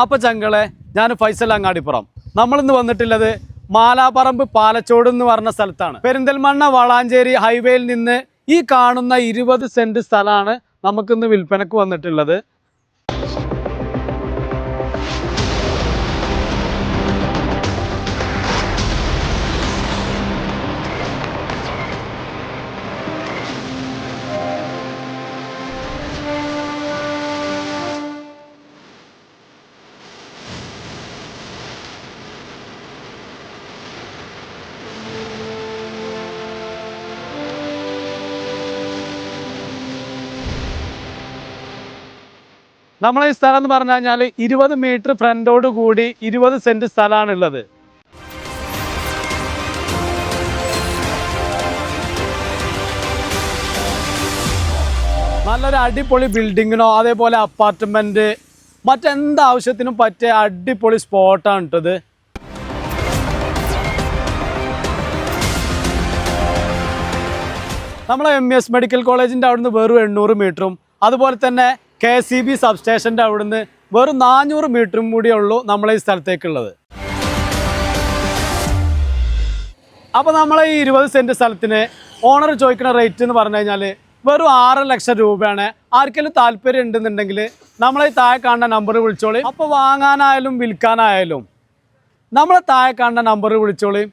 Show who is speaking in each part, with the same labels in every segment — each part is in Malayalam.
Speaker 1: അപ്പോൾ ചങ്കളെ, ഞാൻ ഫൈസൽ അങ്ങാടിപ്പുറം. നമ്മളിന്ന് വന്നിട്ടുള്ളത് മാലാപ്പറമ്പ് പാലച്ചോട് എന്ന് പറഞ്ഞ സ്ഥലത്താണ്. പെരിന്തൽമണ്ണ വളാഞ്ചേരി ഹൈവേയിൽ നിന്ന് ഈ കാണുന്ന 20 സെന്റ് സ്ഥലമാണ് നമുക്കിന്ന് വിൽപ്പനക്ക് വന്നിട്ടുള്ളത്. നമ്മളെ ഈ സ്ഥലം എന്ന് പറഞ്ഞു കഴിഞ്ഞാൽ 20 മീറ്റർ ഫ്രണ്ടോട് കൂടി 20 സെന്റ് സ്ഥലമാണ് ഉള്ളത്. നല്ലൊരു അടിപൊളി ബിൽഡിങ്ങിനോ അതേപോലെ അപ്പാർട്ട്മെന്റ് മറ്റെന്താവശ്യത്തിനും പറ്റിയ അടിപൊളി സ്പോട്ടാണ് ഇട്ടത്. നമ്മളെ MES മെഡിക്കൽ കോളേജിൻ്റെ അവിടുന്ന് വെറും 800 മീറ്ററും അതുപോലെ തന്നെ KCB സബ്സ്റ്റേഷൻ്റെ അവിടുന്ന് വെറും 400 മീറ്ററും കൂടിയേ ഉള്ളൂ നമ്മളെ ഈ സ്ഥലത്തേക്കുള്ളത്. അപ്പോൾ നമ്മളെ ഈ 20 സെന്റ് സ്ഥലത്തിന് ഓണർ ചോദിക്കുന്ന റേറ്റ് എന്ന് പറഞ്ഞു കഴിഞ്ഞാൽ വെറും 6 ലക്ഷം രൂപയാണ്. ആർക്കെങ്കിലും താല്പര്യം ഉണ്ടെന്നുണ്ടെങ്കിൽ നമ്മളെ ഈ താഴെ കാണുന്ന നമ്പർ വിളിച്ചോളി. അപ്പോൾ വാങ്ങാനായാലും വിൽക്കാനായാലും നമ്മളെ താഴെ കാണുന്ന നമ്പർ വിളിച്ചോളി,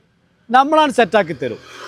Speaker 1: നമ്മളാണ് സെറ്റാക്കി തരും.